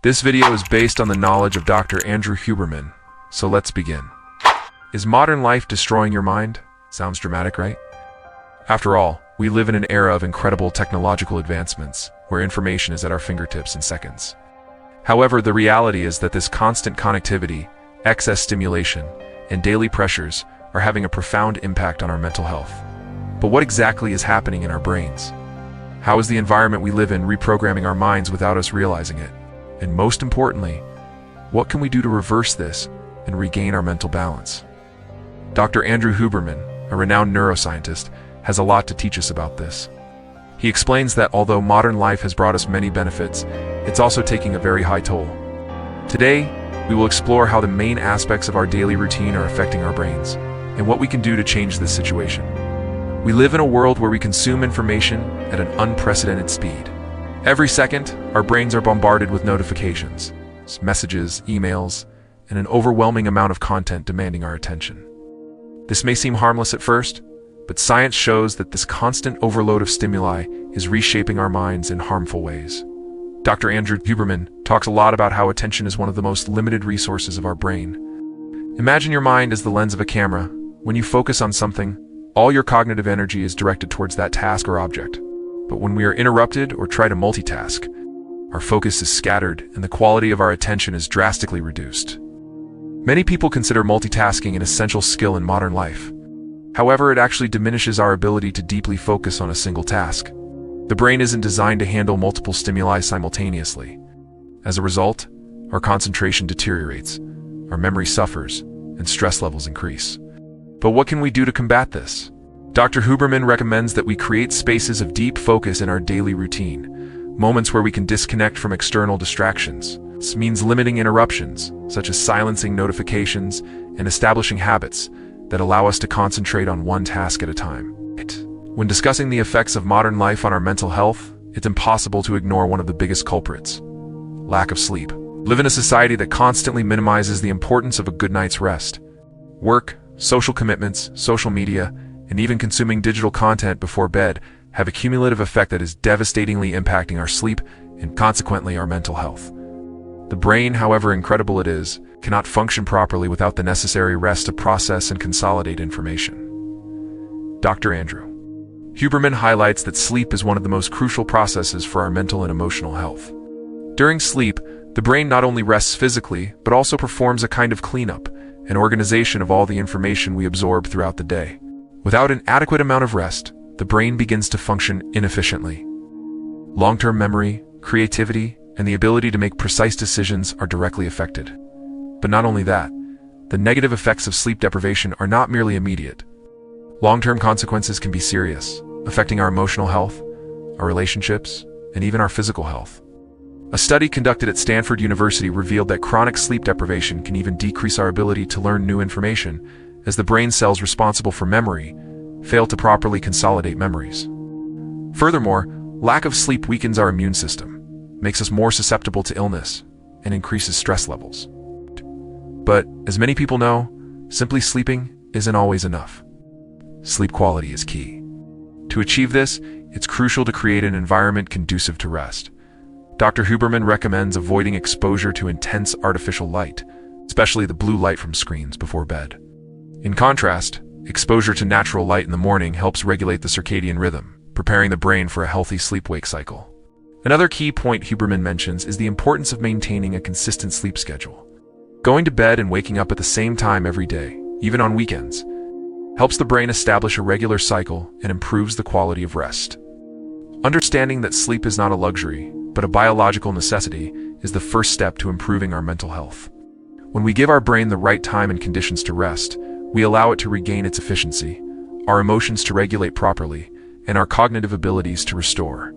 This video is based on the knowledge of Dr. Andrew Huberman, so let's begin. Is modern life destroying your mind? Sounds dramatic, right? After all, we live in an era of incredible technological advancements, where information is at our fingertips in seconds. However, the reality is that this constant connectivity, excess stimulation, and daily pressures are having a profound impact on our mental health. But what exactly is happening in our brains? How is the environment we live in reprogramming our minds without us realizing it? And most importantly, what can we do to reverse this and regain our mental balance? Dr. Andrew Huberman, a renowned neuroscientist, has a lot to teach us about this. He explains that although modern life has brought us many benefits, it's also taking a very high toll. Today, we will explore how the main aspects of our daily routine are affecting our brains, and what we can do to change this situation. We live in a world where we consume information at an unprecedented speed. Every second, our brains are bombarded with notifications, messages, emails, and an overwhelming amount of content demanding our attention. This may seem harmless at first, but science shows that this constant overload of stimuli is reshaping our minds in harmful ways. Dr. Andrew Huberman talks a lot about how attention is one of the most limited resources of our brain. Imagine your mind as the lens of a camera. When you focus on something, all your cognitive energy is directed towards that task or object. But when we are interrupted or try to multitask, our focus is scattered and the quality of our attention is drastically reduced. Many people consider multitasking an essential skill in modern life. However, it actually diminishes our ability to deeply focus on a single task. The brain isn't designed to handle multiple stimuli simultaneously. As a result, our concentration deteriorates, our memory suffers, and stress levels increase. But what can we do to combat this? Dr. Huberman recommends that we create spaces of deep focus in our daily routine, moments where we can disconnect from external distractions. This means limiting interruptions, such as silencing notifications and establishing habits that allow us to concentrate on one task at a time. When discussing the effects of modern life on our mental health, it's impossible to ignore one of the biggest culprits: lack of sleep. We live in a society that constantly minimizes the importance of a good night's rest. Work, social commitments, social media, and even consuming digital content before bed have a cumulative effect that is devastatingly impacting our sleep and consequently our mental health. The brain, however incredible it is, cannot function properly without the necessary rest to process and consolidate information. Dr. Andrew Huberman highlights that sleep is one of the most crucial processes for our mental and emotional health. During sleep, the brain not only rests physically, but also performs a kind of cleanup, an organization of all the information we absorb throughout the day. Without an adequate amount of rest, the brain begins to function inefficiently. Long-term memory, creativity, and the ability to make precise decisions are directly affected. But not only that, the negative effects of sleep deprivation are not merely immediate. Long-term consequences can be serious, affecting our emotional health, our relationships, and even our physical health. A study conducted at Stanford University revealed that chronic sleep deprivation can even decrease our ability to learn new information, as the brain cells responsible for memory fail to properly consolidate memories. Furthermore, lack of sleep weakens our immune system, makes us more susceptible to illness, and increases stress levels. But, as many people know, simply sleeping isn't always enough. Sleep quality is key. To achieve this, it's crucial to create an environment conducive to rest. Dr. Huberman recommends avoiding exposure to intense artificial light, especially the blue light from screens before bed. In contrast, exposure to natural light in the morning helps regulate the circadian rhythm, preparing the brain for a healthy sleep-wake cycle. Another key point Huberman mentions is the importance of maintaining a consistent sleep schedule. Going to bed and waking up at the same time every day, even on weekends, helps the brain establish a regular cycle and improves the quality of rest. Understanding that sleep is not a luxury, but a biological necessity, is the first step to improving our mental health. When we give our brain the right time and conditions to rest, we allow it to regain its efficiency, our emotions to regulate properly, and our cognitive abilities to restore.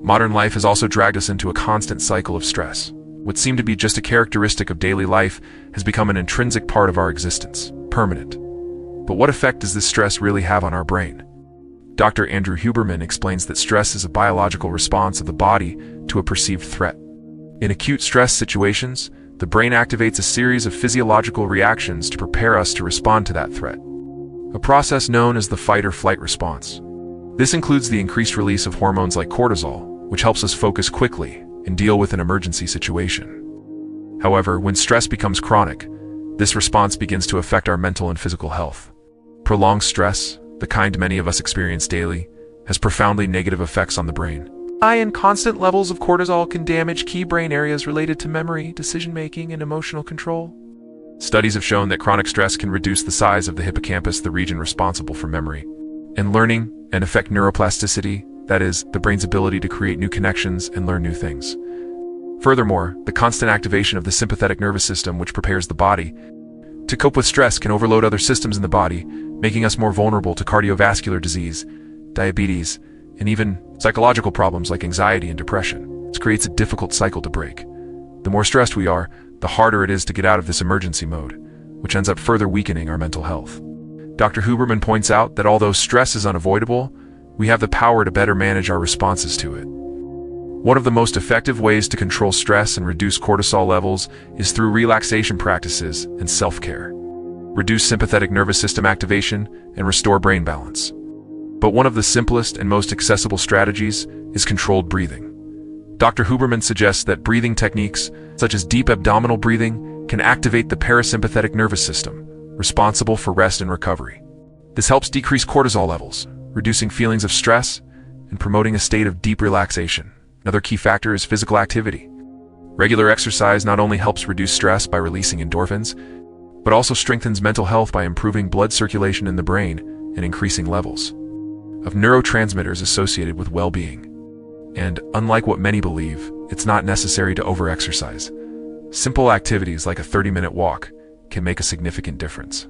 Modern life has also dragged us into a constant cycle of stress. What seemed to be just a characteristic of daily life has become an intrinsic part of our existence, permanent. But what effect does this stress really have on our brain? Dr. Andrew Huberman explains that stress is a biological response of the body to a perceived threat. In acute stress situations, the brain activates a series of physiological reactions to prepare us to respond to that threat, a process known as the fight-or-flight response. This includes the increased release of hormones like cortisol, which helps us focus quickly and deal with an emergency situation. However, when stress becomes chronic, this response begins to affect our mental and physical health. Prolonged stress, the kind many of us experience daily, has profoundly negative effects on the brain. High and constant levels of cortisol can damage key brain areas related to memory, decision-making, and emotional control. Studies have shown that chronic stress can reduce the size of the hippocampus, the region responsible for memory and learning, and affect neuroplasticity, that is, the brain's ability to create new connections and learn new things. Furthermore, the constant activation of the sympathetic nervous system, which prepares the body to cope with stress, can overload other systems in the body, making us more vulnerable to cardiovascular disease, diabetes, and even psychological problems like anxiety and depression. This creates a difficult cycle to break. The more stressed we are, the harder it is to get out of this emergency mode, which ends up further weakening our mental health. Dr. Huberman points out that although stress is unavoidable, we have the power to better manage our responses to it. One of the most effective ways to control stress and reduce cortisol levels is through relaxation practices and self-care. Reduce sympathetic nervous system activation and restore brain balance. But one of the simplest and most accessible strategies is controlled breathing. Dr. Huberman suggests that breathing techniques, such as deep abdominal breathing, can activate the parasympathetic nervous system, responsible for rest and recovery. This helps decrease cortisol levels, reducing feelings of stress and promoting a state of deep relaxation. Another key factor is physical activity. Regular exercise not only helps reduce stress by releasing endorphins, but also strengthens mental health by improving blood circulation in the brain and increasing levels of neurotransmitters associated with well-being. And unlike what many believe, it's not necessary to over-exercise. Simple activities like a 30-minute walk can make a significant difference.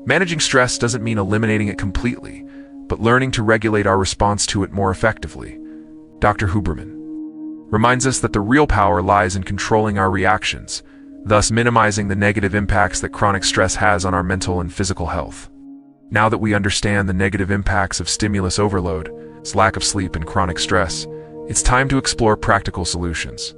Managing stress doesn't mean eliminating it completely, but learning to regulate our response to it more effectively. Dr. Huberman reminds us that the real power lies in controlling our reactions, thus minimizing the negative impacts that chronic stress has on our mental and physical health. Now that we understand the negative impacts of stimulus overload, lack of sleep, and chronic stress, it's time to explore practical solutions.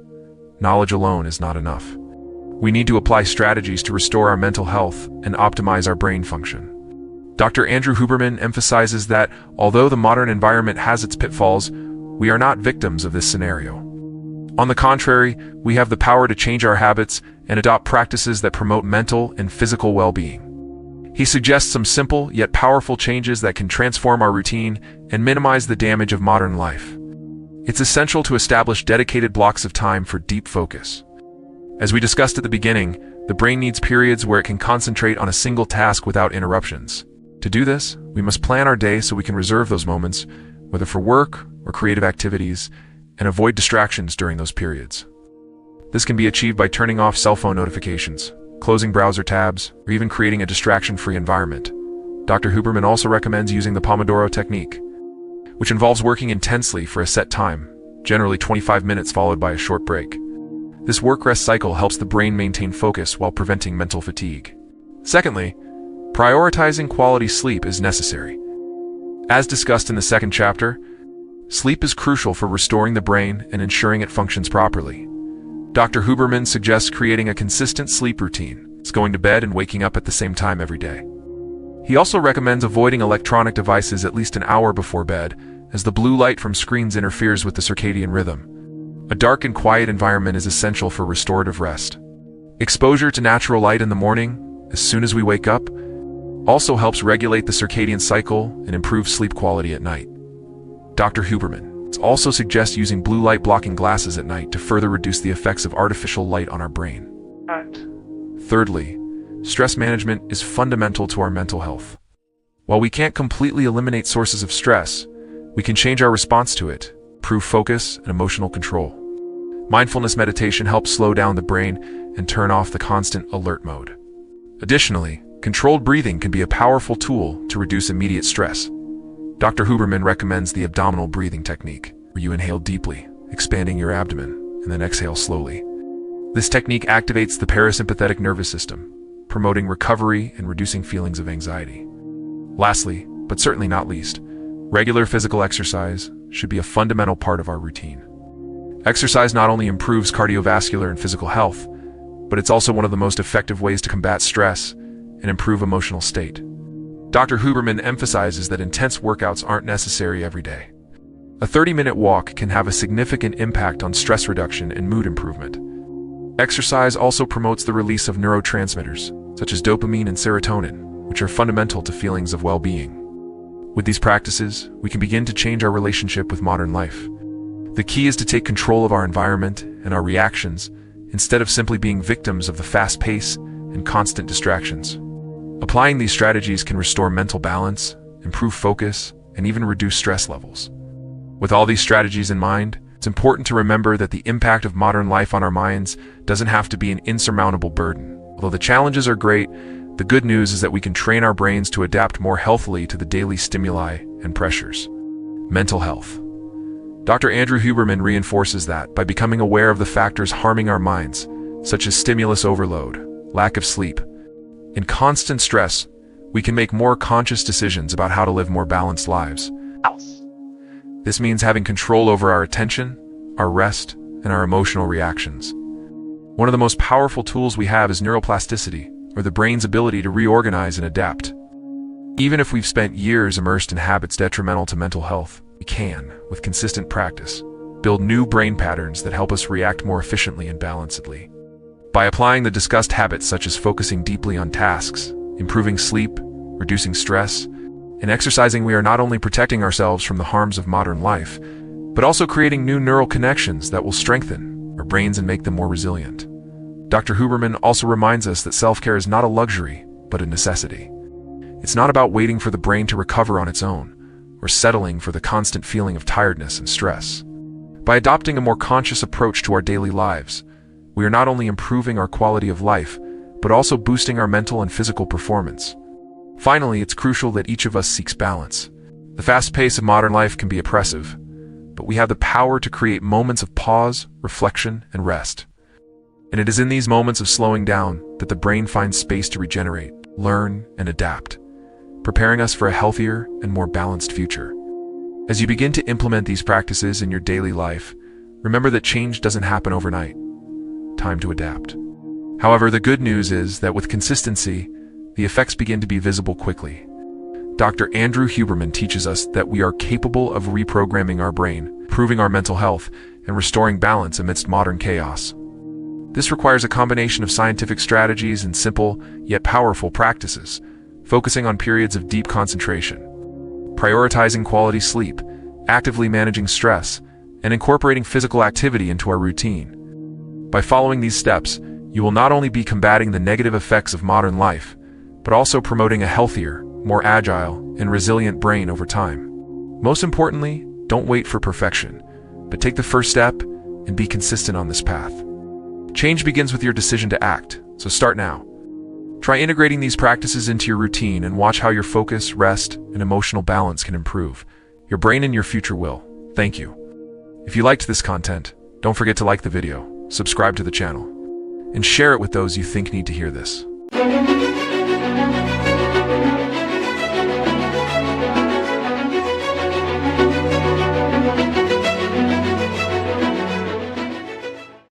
Knowledge alone is not enough. We need to apply strategies to restore our mental health and optimize our brain function. Dr. Andrew Huberman emphasizes that although the modern environment has its pitfalls, we are not victims of this scenario. On the contrary, we have the power to change our habits and adopt practices that promote mental and physical well-being. He suggests some simple yet powerful changes that can transform our routine and minimize the damage of modern life. It's essential to establish dedicated blocks of time for deep focus. As we discussed at the beginning, the brain needs periods where it can concentrate on a single task without interruptions. To do this, we must plan our day so we can reserve those moments, whether for work or creative activities, and avoid distractions during those periods. This can be achieved by turning off cell phone notifications, closing browser tabs, or even creating a distraction-free environment. Dr. Huberman also recommends using the Pomodoro technique, which involves working intensely for a set time, generally 25 minutes followed by a short break. This work-rest cycle helps the brain maintain focus while preventing mental fatigue. Secondly, prioritizing quality sleep is necessary. As discussed in the second chapter, sleep is crucial for restoring the brain and ensuring it functions properly. Dr. Huberman suggests creating a consistent sleep routine. It's going to bed and waking up at the same time every day. He also recommends avoiding electronic devices at least an hour before bed, as the blue light from screens interferes with the circadian rhythm. A dark and quiet environment is essential for restorative rest. Exposure to natural light in the morning, as soon as we wake up, also helps regulate the circadian cycle and improve sleep quality at night. Dr. Huberman also suggests using blue light blocking glasses at night to further reduce the effects of artificial light on our brain. Thirdly, stress management is fundamental to our mental health. While we can't completely eliminate sources of stress, we can change our response to it, improve focus and emotional control. Mindfulness meditation helps slow down the brain and turn off the constant alert mode. Additionally, controlled breathing can be a powerful tool to reduce immediate stress. Dr. Huberman recommends the abdominal breathing technique, where you inhale deeply, expanding your abdomen, and then exhale slowly. This technique activates the parasympathetic nervous system, promoting recovery and reducing feelings of anxiety. Lastly, but certainly not least, regular physical exercise should be a fundamental part of our routine. Exercise not only improves cardiovascular and physical health, but it's also one of the most effective ways to combat stress and improve emotional state. Dr. Huberman emphasizes that intense workouts aren't necessary every day. A 30-minute walk can have a significant impact on stress reduction and mood improvement. Exercise also promotes the release of neurotransmitters, such as dopamine and serotonin, which are fundamental to feelings of well-being. With these practices, we can begin to change our relationship with modern life. The key is to take control of our environment and our reactions, instead of simply being victims of the fast pace and constant distractions. Applying these strategies can restore mental balance, improve focus, and even reduce stress levels. With all these strategies in mind, it's important to remember that the impact of modern life on our minds doesn't have to be an insurmountable burden. Although the challenges are great, the good news is that we can train our brains to adapt more healthily to the daily stimuli and pressures. Mental health. Dr. Andrew Huberman reinforces that by becoming aware of the factors harming our minds, such as stimulus overload, lack of sleep, and constant stress, we can make more conscious decisions about how to live more balanced lives. This means having control over our attention, our rest, and our emotional reactions. One of the most powerful tools we have is neuroplasticity, or the brain's ability to reorganize and adapt. Even if we've spent years immersed in habits detrimental to mental health, we can, with consistent practice, build new brain patterns that help us react more efficiently and balancedly. By applying the discussed habits such as focusing deeply on tasks, improving sleep, reducing stress, and exercising, we are not only protecting ourselves from the harms of modern life, but also creating new neural connections that will strengthen our brains and make them more resilient. Dr. Huberman also reminds us that self-care is not a luxury, but a necessity. It's not about waiting for the brain to recover on its own, or settling for the constant feeling of tiredness and stress. By adopting a more conscious approach to our daily lives, we are not only improving our quality of life, but also boosting our mental and physical performance. Finally, it's crucial that each of us seeks balance. The fast pace of modern life can be oppressive, but we have the power to create moments of pause, reflection, and rest. And it is in these moments of slowing down that the brain finds space to regenerate, learn, and adapt, preparing us for a healthier and more balanced future. As you begin to implement these practices in your daily life, remember that change doesn't happen overnight. Time to adapt. However, the good news is that with consistency, the effects begin to be visible quickly. Dr. Andrew Huberman teaches us that we are capable of reprogramming our brain, improving our mental health, and restoring balance amidst modern chaos. This requires a combination of scientific strategies and simple, yet powerful practices, focusing on periods of deep concentration, prioritizing quality sleep, actively managing stress, and incorporating physical activity into our routine. By following these steps, you will not only be combating the negative effects of modern life, but also promoting a healthier, more agile, and resilient brain over time. Most importantly, don't wait for perfection, but take the first step and be consistent on this path. Change begins with your decision to act, so start now. Try integrating these practices into your routine and watch how your focus, rest, and emotional balance can improve. Your brain and your future will. Thank you. If you liked this content, don't forget to like the video, subscribe to the channel, and share it with those you think need to hear this.